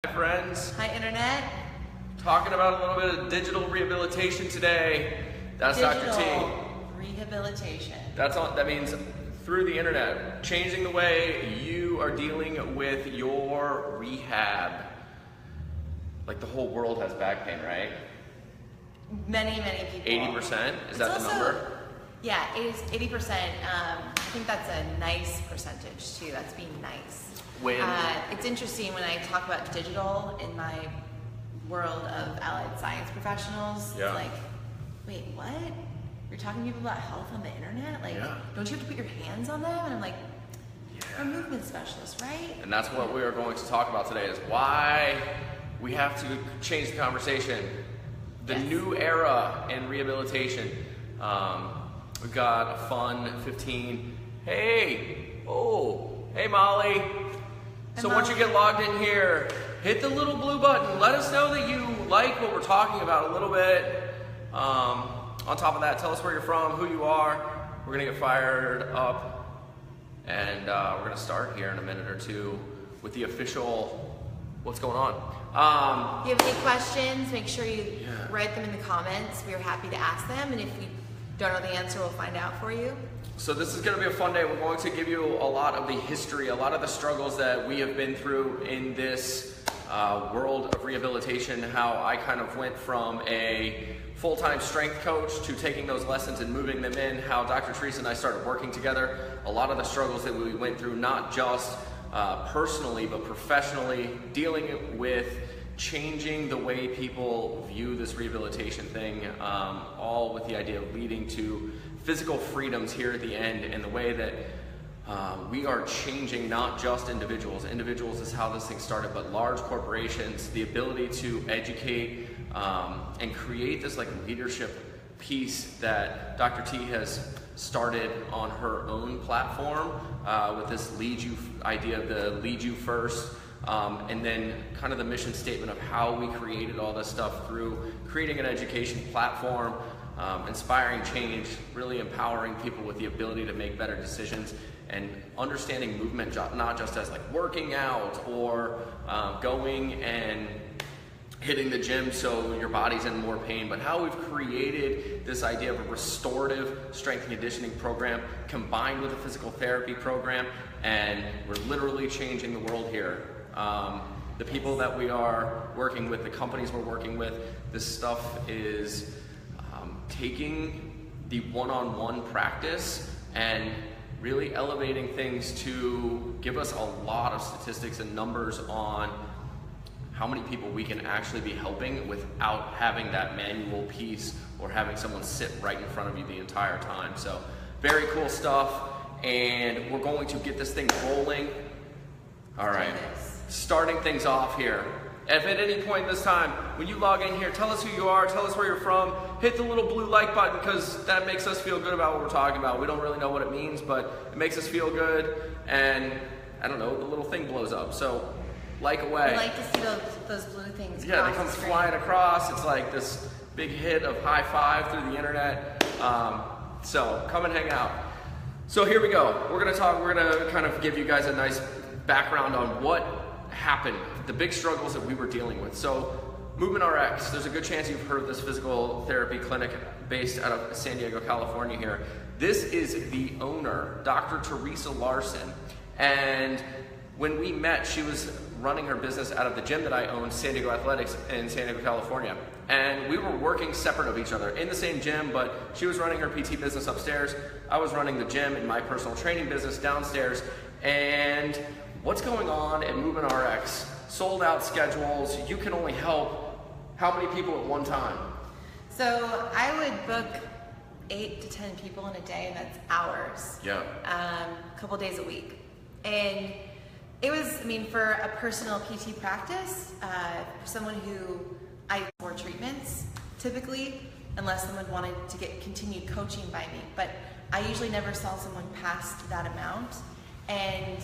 Hi friends. Hi Internet. Talking about a little bit of digital rehabilitation today. That's Dr. T. Rehabilitation. That means through the internet, changing the way you are dealing with your rehab. Like the whole world has back pain, right? Many people. 80%? Is that the number? Yeah, it is 80%. I think that's a nice percentage too. That's being nice. It's interesting when I talk about digital in my world of allied science professionals. Yeah. It's like, wait, what? You're talking to people about health on the internet? Like, don't you have to put your hands on them? And I'm like, I'm a movement specialist, right? And that's what we are going to talk about today, is why we have to change the conversation. The new era in rehabilitation. We've got a fun 15. Hey Molly. So once you get logged in here, hit the little blue button. Let us know that you like what we're talking about a little bit. On top of that, tell us where you're from, who you are. We're gonna get fired up, and we're gonna start here in a minute or two with the official what's going on. If you have any questions, make sure you write them in the comments. We are happy to ask them, and if we don't know the answer, we'll find out for you. So this is going to be a fun day. We're going to give you a lot of the history, a lot of the struggles that we have been through in this world of rehabilitation, how I kind of went from a full-time strength coach to taking those lessons and moving them in, how Dr. Theresa and I started working together, a lot of the struggles that we went through, not just personally, but professionally, dealing with changing the way people view this rehabilitation thing, all with the idea of leading to physical freedoms here at the end, and the way that we are changing not just individuals. Individuals is how this thing started, but large corporations, the ability to educate and create this like leadership piece that Dr. T has started on her own platform with this idea of the lead you first. And then kind of the mission statement of how we created all this stuff through creating an education platform, inspiring change, really empowering people with the ability to make better decisions, and understanding movement not just as like working out or going and hitting the gym so your body's in more pain, but how we've created this idea of a restorative strength and conditioning program combined with a physical therapy program, and we're literally changing the world here. The people that we are working with, the companies we're working with, this stuff is taking the one-on-one practice and really elevating things to give us a lot of statistics and numbers on how many people we can actually be helping without having that manual piece or having someone sit right in front of you the entire time. So very cool stuff, and we're going to get this thing rolling. All right. Starting things off here. If at any point this time, when you log in here, tell us who you are, tell us where you're from, hit the little blue like button, because that makes us feel good about what we're talking about. We don't really know what it means, but it makes us feel good, and I don't know, the little thing blows up. So, like away. I like to see those blue things. Yeah, they come flying across. It's like this big hit of high five through the internet. So, come and hang out. So here we go. We're gonna kind of give you guys a nice background on what happened, the big struggles that we were dealing with. So Movement RX, there's a good chance you've heard of this physical therapy clinic based out of San Diego, California here. This is the owner, Dr. Theresa Larson. And when we met, she was running her business out of the gym that I own, San Diego Athletics in San Diego, California. And we were working separate of each other in the same gym, but she was running her PT business upstairs. I was running the gym and my personal training business downstairs. And what's going on at Movement RX? Sold out schedules. You can only help how many people at one time? So I would book 8 to 10 people in a day, and that's hours. Yeah. A couple days a week. And it was, for a personal PT practice, for someone who I for treatments, typically, unless someone wanted to get continued coaching by me. But I usually never saw someone past that amount. And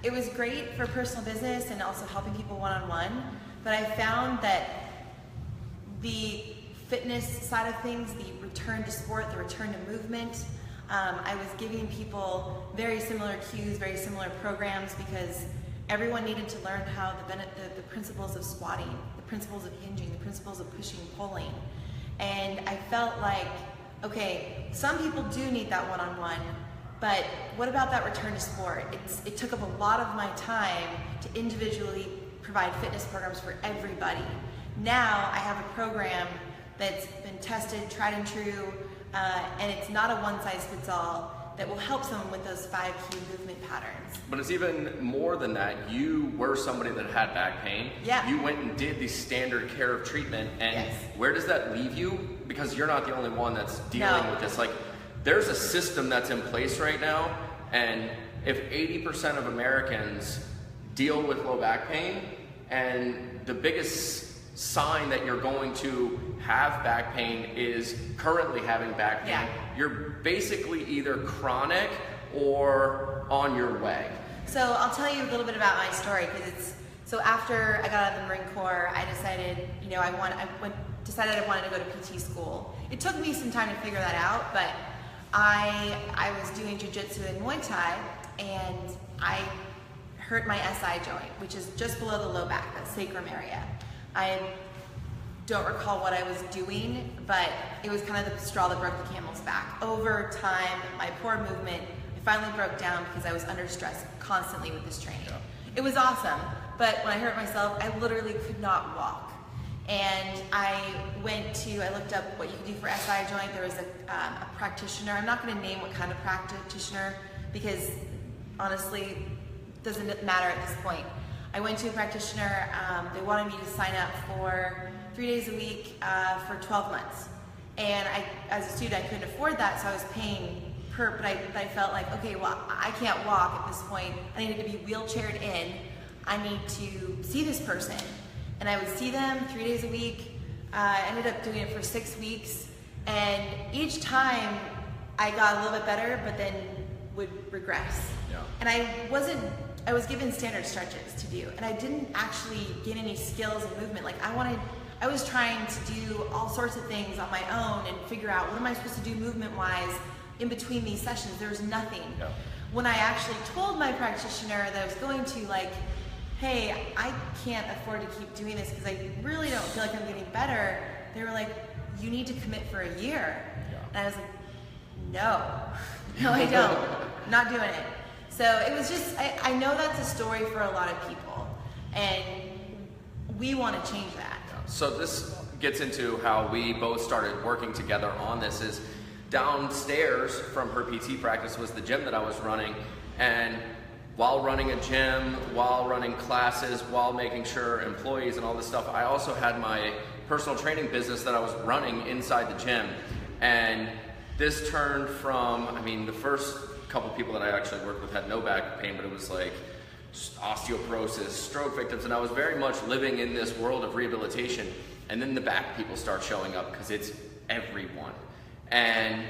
it was great for personal business and also helping people one-on-one, but I found that the fitness side of things, the return to sport, the return to movement, I was giving people very similar cues, very similar programs, because everyone needed to learn how the principles of squatting, the principles of hinging, the principles of pushing, pulling. And I felt like, okay, some people do need that one-on-one, but what about that return to sport? It took up a lot of my time to individually provide fitness programs for everybody. Now I have a program that's been tested, tried and true, and it's not a one-size-fits-all, that will help someone with those 5 key movement patterns. But it's even more than that. You were somebody that had back pain. Yeah. You went and did the standard care of treatment, and yes. Where does that leave you? Because you're not the only one that's dealing with this. Like, there's a system that's in place right now, and if 80% of Americans deal with low back pain, and the biggest sign that you're going to have back pain is currently having back pain, you're basically either chronic or on your way. So I'll tell you a little bit about my story, because so after I got out of the Marine Corps, I decided, decided I wanted to go to PT school. It took me some time to figure that out, but I was doing jiu-jitsu and Muay Thai, and I hurt my SI joint, which is just below the low back, that sacrum area. I don't recall what I was doing, but it was kind of the straw that broke the camel's back. Over time, my poor movement, I finally broke down because I was under stress constantly with this training. It was awesome, but when I hurt myself, I literally could not walk. And I looked up what you could do for SI joint. There was a practitioner. I'm not going to name what kind of practitioner, because honestly, it doesn't matter at this point. I went to a practitioner. They wanted me to sign up for 3 days a week for 12 months. And as a student, I couldn't afford that, so I was paying per, but I felt like, okay, well, I can't walk at this point. I needed to be wheelchaired in. I need to see this person. And I would see them 3 days a week. I ended up doing it for 6 weeks. And each time I got a little bit better, but then would regress. Yeah. And I was given standard stretches to do, and I didn't actually get any skills and movement. Like I was trying to do all sorts of things on my own and figure out what am I supposed to do movement-wise in between these sessions. There was nothing. Yeah. When I actually told my practitioner that I was going to, like, hey, I can't afford to keep doing this because I really don't feel like I'm getting better, they were like, you need to commit for a year. Yeah. And I was like, no, I don't. Not doing it. So it was just, I know that's a story for a lot of people, and we want to change that. So this gets into how we both started working together on this. Is downstairs from her PT practice was the gym that I was running, and while running a gym, while running classes, while making sure employees and all this stuff, I also had my personal training business that I was running inside the gym. And this turned from, the first couple people that I actually worked with had no back pain, but it was like osteoporosis, stroke victims, and I was very much living in this world of rehabilitation. And then the back people start showing up, because it's everyone. And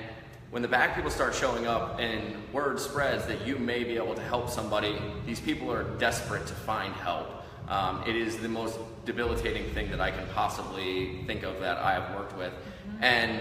when the back people start showing up and word spreads that you may be able to help somebody, these people are desperate to find help. It is the most debilitating thing that I can possibly think of that I have worked with. Mm-hmm. And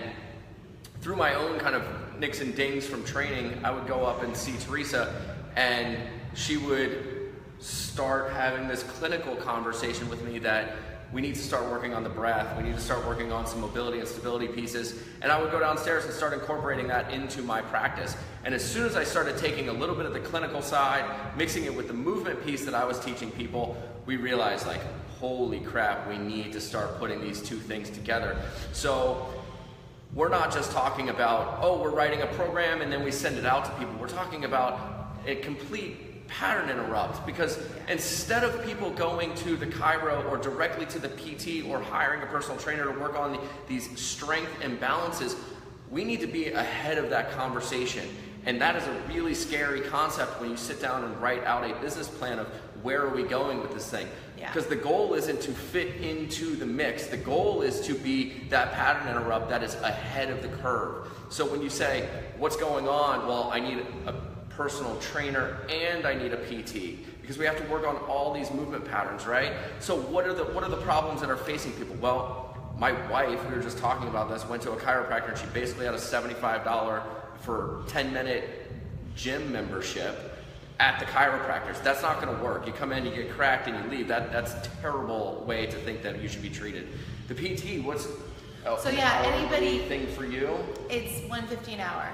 through my own kind of nicks and dings from training, I would go up and see Theresa, and she would start having this clinical conversation with me that we need to start working on the breath, we need to start working on some mobility and stability pieces. And I would go downstairs and start incorporating that into my practice. And as soon as I started taking a little bit of the clinical side, mixing it with the movement piece that I was teaching people, we realized, like, holy crap, we need to start putting these two things together. So we're not just talking about, oh, we're writing a program and then we send it out to people. We're talking about a complete pattern interrupt, because instead of people going to the chiro or directly to the PT or hiring a personal trainer to work on these strength imbalances, we need to be ahead of that conversation. And that is a really scary concept when you sit down and write out a business plan of where are we going with this thing. Because the goal isn't to fit into the mix. The goal is to be that pattern interrupt that is ahead of the curve. So when you say, what's going on? Well, I need a personal trainer and I need a PT, because we have to work on all these movement patterns, right? So what are the problems that are facing people? Well, my wife, we were just talking about this, went to a chiropractor and she basically had a $75 for 10-minute gym membership. at the chiropractors. That's not going to work. You come in, you get cracked, and you leave. That's a terrible way to think that you should be treated. The PT, what's anybody thing for you? It's $150 an hour.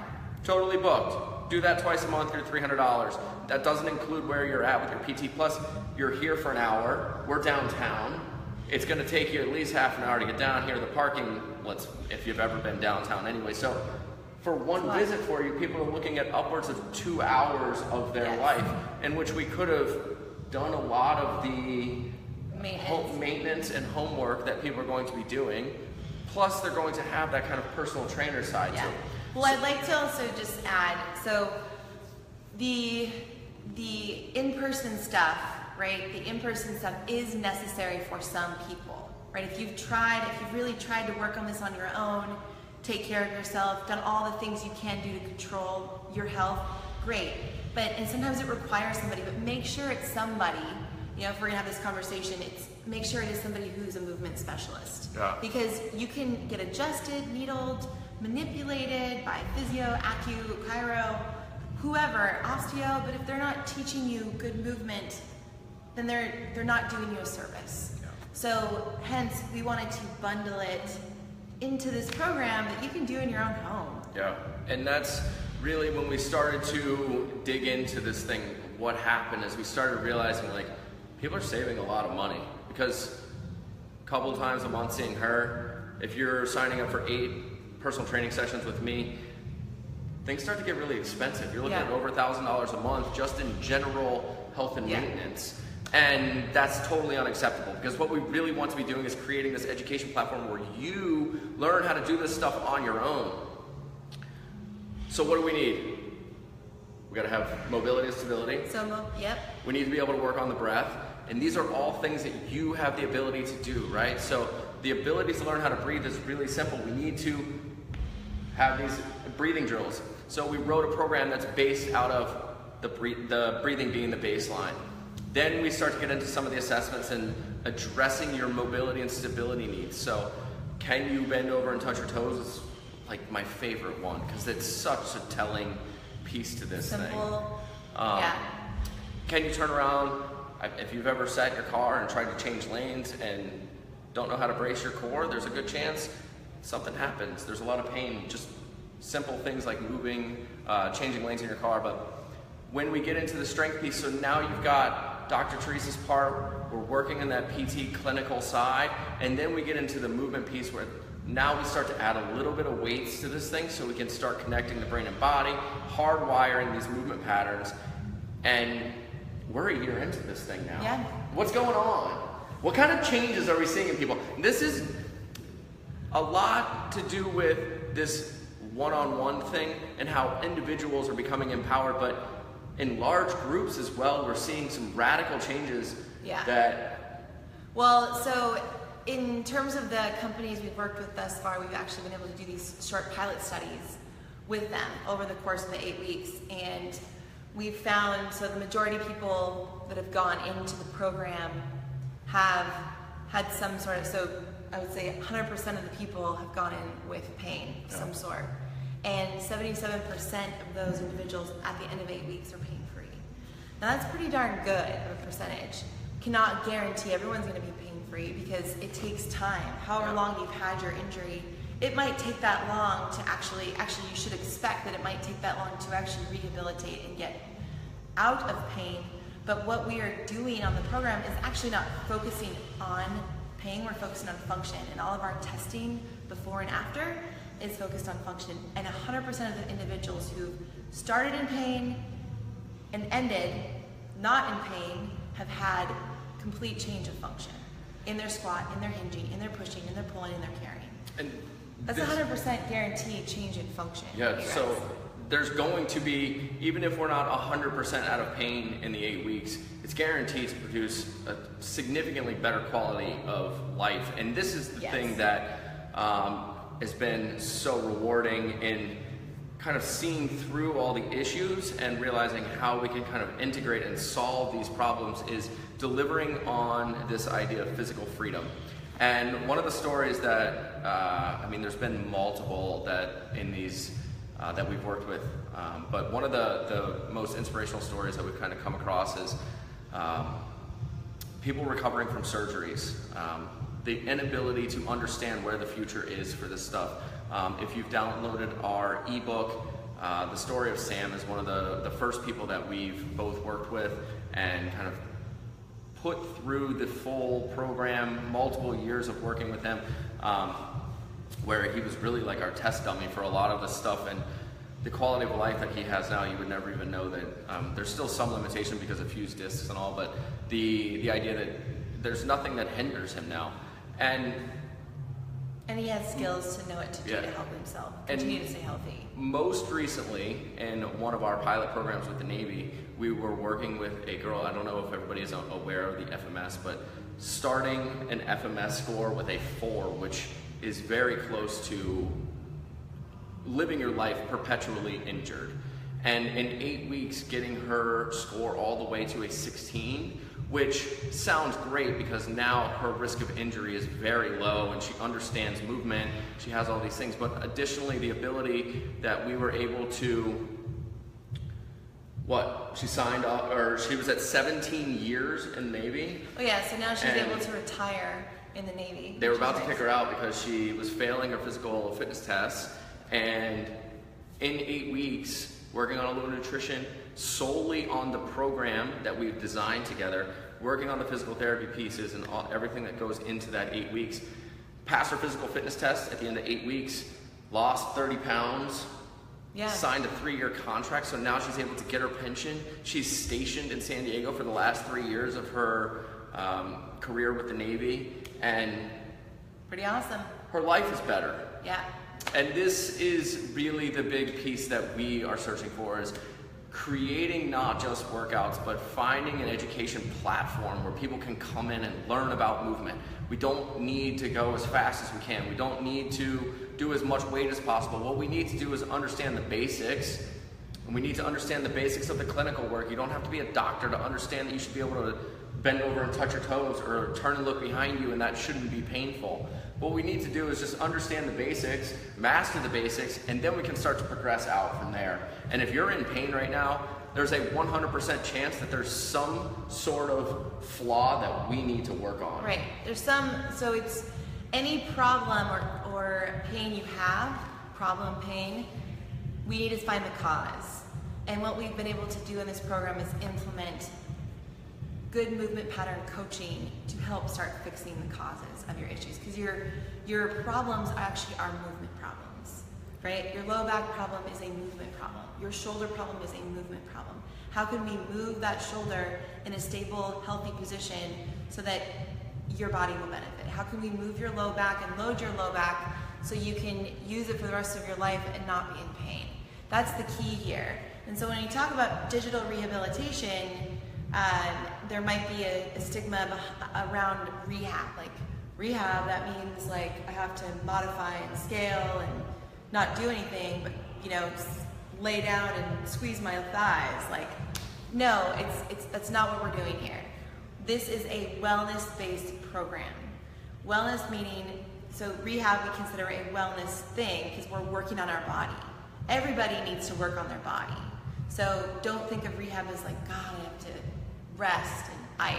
Totally booked. Do that twice a month. You're $300. That doesn't include where you're at with your PT. Plus, you're here for an hour. We're downtown. It's going to take you at least half an hour to get down here. The parking, if you've ever been downtown anyway. So for one visit for you, people are looking at upwards of 2 hours of their life, in which we could have done a lot of the maintenance and homework that people are going to be doing. Plus, they're going to have that kind of personal trainer side too. Well, I'd like to also just add, so the in-person stuff, right? The in-person stuff is necessary for some people, right? If you've really tried to work on this on your own, take care of yourself, done all the things you can do to control your health, great. And sometimes it requires somebody, but make sure it's somebody, if we're gonna have this conversation, make sure it is somebody who's a movement specialist. Yeah. Because you can get adjusted, needled, manipulated by physio, acu, chiro, whoever, osteo, but if they're not teaching you good movement, then they're not doing you a service. Yeah. So hence we wanted to bundle it into this program that you can do in your own home. Yeah, and that's really when we started to dig into this thing. What happened is we started realizing people are saving a lot of money, because a couple of times a month seeing her, if you're signing up for 8 personal training sessions with me, things start to get really expensive. You're looking at over $1,000 a month just in general health and maintenance. And that's totally unacceptable, because what we really want to be doing is creating this education platform where you learn how to do this stuff on your own. So what do we need? We got to have mobility and stability. We need to be able to work on the breath. And these are all things that you have the ability to do, right? So the ability to learn how to breathe is really simple. We need to have these breathing drills. So we wrote a program that's based out of the breathing being the baseline. Then we start to get into some of the assessments and addressing your mobility and stability needs. So can you bend over and touch your toes is my favorite one, because it's such a telling piece to this thing. Can you turn around? If you've ever sat in your car and tried to change lanes and don't know how to brace your core, there's a good chance something happens. There's a lot of pain, just simple things like moving, changing lanes in your car. But when we get into the strength piece, so now you've got Dr. Theresa's part, we're working on that PT clinical side, and then we get into the movement piece where now we start to add a little bit of weights to this thing so we can start connecting the brain and body, hardwiring these movement patterns, and we're a year into this thing now. Yeah. What's going on? What kind of changes are we seeing in people? This is a lot to do with this one-on-one thing and how individuals are becoming empowered, but in large groups as well, we're seeing some radical changes So in terms of the companies we've worked with thus far, we've actually been able to do these short pilot studies with them over the course of the 8 weeks. And we've found, so the majority of people that have gone into the program have had some sort of, so I would say 100% of the people have gone in with pain of some sort. And 77% of those individuals at the end of 8 weeks are pain-free. Now that's pretty darn good of a percentage. Cannot guarantee everyone's going to be pain-free, because it takes time. However long you've had your injury, it might take that long to actually you should expect that it might take that long to actually rehabilitate and get out of pain. But what we are doing on the program is actually not focusing on pain, we're focusing on function. And all of our testing before and after is focused on function. And 100% of the individuals who started in pain and ended not in pain have had complete change of function in their squat, in their hinging, in their pushing, in their pulling, in their carrying. And that's 100% guaranteed change in function. Yeah, so there's going to be, even if we're not 100% out of pain in the 8 weeks, it's guaranteed to produce a significantly better quality of life. And this is the thing that has been so rewarding in kind of seeing through all the issues and realizing how we can kind of integrate and solve these problems is delivering on this idea of physical freedom. And one of the stories that, there's been multiple that in these that we've worked with. But one of the most inspirational stories that we've kind of come across is people recovering from surgeries. The inability to understand where the future is for this stuff. If you've downloaded our ebook, the story of Sam is one of the first people that we've both worked with and kind of put through the full program, multiple years of working with him, where he was really like our test dummy for a lot of this stuff. And the quality of life that he has now, you would never even know that. There's still some limitation because of fused discs and all, but the idea that there's nothing that hinders him now. And he has skills to know what to do to help himself continue to stay healthy. Most recently, in one of our pilot programs with the Navy, we were working with a girl. I don't know if everybody is aware of the FMS, but starting an FMS score with a 4, which is very close to living your life perpetually injured. And in 8 weeks, getting her score all the way to a 16, which sounds great because now her risk of injury is very low and she understands movement, she has all these things, but additionally the ability that we were able to, she signed up, or she was at 17 years in the Navy. Oh yeah, so now she's able to retire in the Navy. They were about to kick her out because she was failing her physical fitness tests, and in 8 weeks, working on a little nutrition, solely on the program that we've designed together, working on the physical therapy pieces and everything that goes into that 8 weeks. Passed her physical fitness test at the end of 8 weeks, lost 30 pounds, signed a 3-year contract, so now she's able to get her pension. She's stationed in San Diego for the last 3 years of her career with the Navy, and pretty awesome. Her life is better. Yeah. And this is really the big piece that we are searching for, is creating not just workouts, but finding an education platform where people can come in and learn about movement. We don't need to go as fast as we can. We don't need to do as much weight as possible. What we need to do is understand the basics, and we need to understand the basics of the clinical work. You don't have to be a doctor to understand that you should be able to bend over and touch your toes or turn and look behind you, and that shouldn't be painful. What we need to do is just understand the basics, master the basics, and then we can start to progress out from there. And if you're in pain right now, there's a 100% chance that there's some sort of flaw that we need to work on. Right. So it's any problem or pain you have, pain, we need to find the cause. And what we've been able to do in this program is implement good movement pattern coaching to help start fixing the causes of your issues, because your problems actually are movement problems, right? Your low back problem is a movement problem. Your shoulder problem is a movement problem. How can we move that shoulder in a stable, healthy position so that your body will benefit? How can we move your low back and load your low back so you can use it for the rest of your life and not be in pain? That's the key here. And so when you talk about digital rehabilitation, there might be a stigma around rehab. Like rehab, that means like I have to modify and scale and not do anything, but just lay down and squeeze my thighs. Like, no, that's not what we're doing here. This is a wellness-based program. Wellness meaning, so rehab we consider a wellness thing because we're working on our body. Everybody needs to work on their body. So don't think of rehab as like, God, I have to rest and ice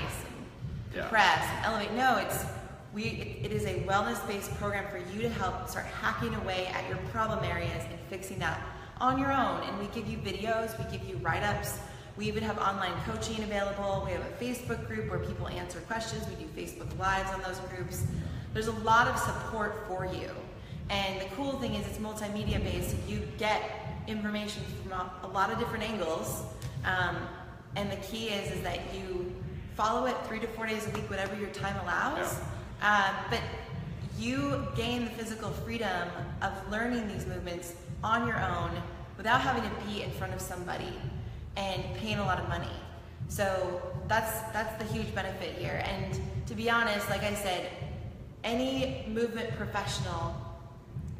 and press and elevate. No, it is a wellness-based program for you to help start hacking away at your problem areas and fixing that on your own. And we give you videos, we give you write-ups. We even have online coaching available. We have a Facebook group where people answer questions. We do Facebook Lives on those groups. There's a lot of support for you. And the cool thing is it's multimedia based, so you get information from a lot of different angles. And the key is that you follow it 3 to 4 days a week, whatever your time allows. But you gain the physical freedom of learning these movements on your own without having to be in front of somebody and paying a lot of money. So that's the huge benefit here. And to be honest, like I said, any movement professional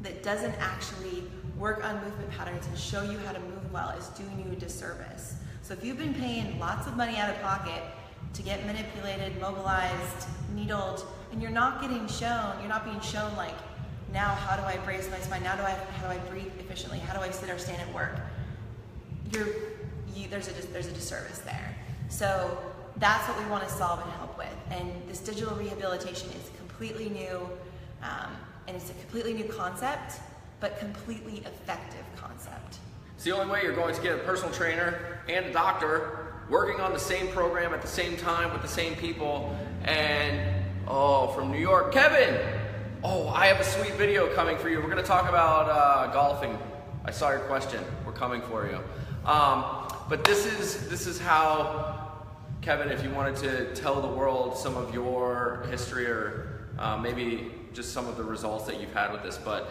that doesn't actually work on movement patterns and show you how to move well is doing you a disservice. So if you've been paying lots of money out of pocket to get manipulated, mobilized, needled, and you're not being shown like now how do I brace my spine? How do I breathe efficiently? How do I sit or stand at work? There's a disservice there. So that's what we want to solve and help with. And this digital rehabilitation is completely new, and it's a completely new concept, but completely effective concept. It's the only way you're going to get a personal trainer and a doctor working on the same program at the same time with the same people. And from New York, Kevin, I have a sweet video coming for you. We're going to talk about golfing. I saw your question. We're coming for you. But this is how, Kevin, if you wanted to tell the world some of your history or maybe just some of the results that you've had with this, but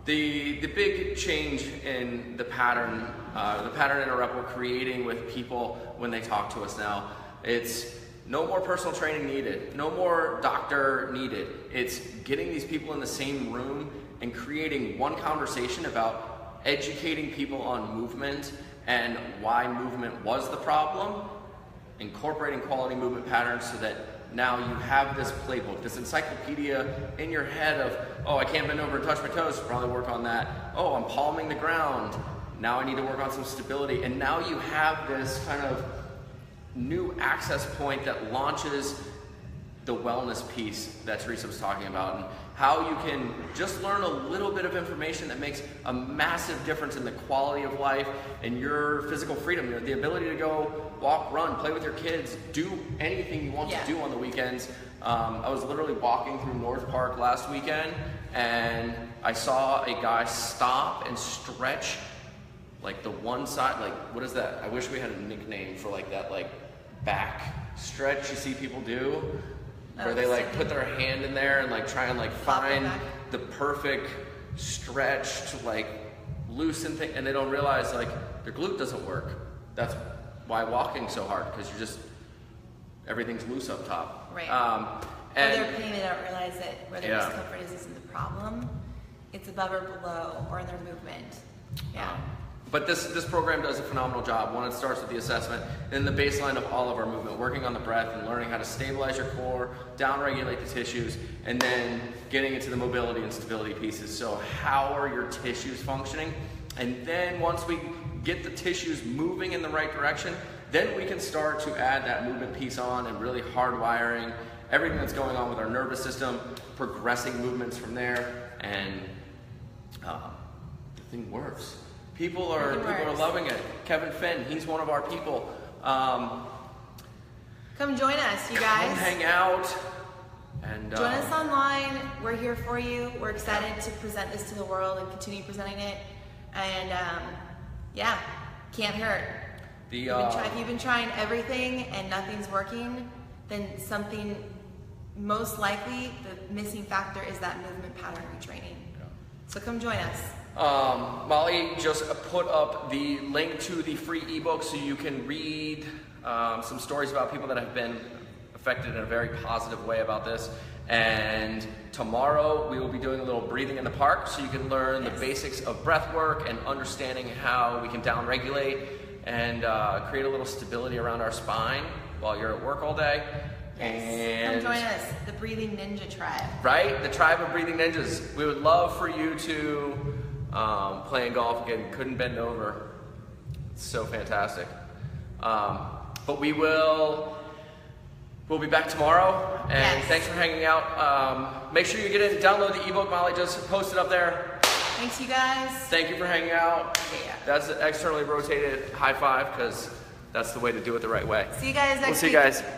the big change in the pattern interrupt we're creating with people when they talk to us now, it's no more personal training needed, no more doctor needed. It's getting these people in the same room and creating one conversation about educating people on movement and why movement was the problem, incorporating quality movement patterns so that now you have this playbook, this encyclopedia in your head of, I can't bend over and touch my toes, probably work on that. I'm palming the ground, now I need to work on some stability. And now you have this kind of new access point that launches the wellness piece that Theresa was talking about, and how you can just learn a little bit of information that makes a massive difference in the quality of life and your physical freedom, the ability to go walk, run, play with your kids, do anything you want to do on the weekends. I was literally walking through North Park last weekend, and I saw a guy stop and stretch like the one side, like, what is that? I wish we had a nickname for like that, like back stretch you see people do, where they like put their hand in there and like try and like find the perfect stretch to like loosen things, and they don't realize like their glute doesn't work. That's why walking's so hard, because everything's loose up top. Right. And their pain, they don't realize that where their discomfort isn't the problem. It's above or below, or in their movement. Yeah. But this program does a phenomenal job. One, it starts with the assessment, then the baseline of all of our movement, working on the breath and learning how to stabilize your core, down-regulate the tissues, and then getting into the mobility and stability pieces. So how are your tissues functioning? And then once we get the tissues moving in the right direction, then we can start to add that movement piece on and really hardwiring everything that's going on with our nervous system, progressing movements from there, and the thing works. People are loving it. Kevin Finn, he's one of our people. Come join us, you guys. Come hang out. And join us online. We're here for you. We're excited to present this to the world and continue presenting it. And can't hurt. If you've been trying everything and nothing's working, then something, most likely, the missing factor is that movement pattern retraining. Yeah. So come join us. Molly just put up the link to the free ebook so you can read some stories about people that have been affected in a very positive way about this. And tomorrow we will be doing a little breathing in the park, so you can learn the basics of breath work and understanding how we can down-regulate and create a little stability around our spine while you're at work all day. And come join us, the Breathing Ninja Tribe. Right? The tribe of Breathing Ninjas. We would love for you to playing golf again. Couldn't bend over. It's so fantastic. But we'll be back tomorrow, and thanks for hanging out. Make sure you get in and download the ebook. Molly just posted up there. Thanks, you guys. Thank you for hanging out. Yeah. That's an externally rotated high five, because that's the way to do it the right way. See you guys next week. We'll see you guys.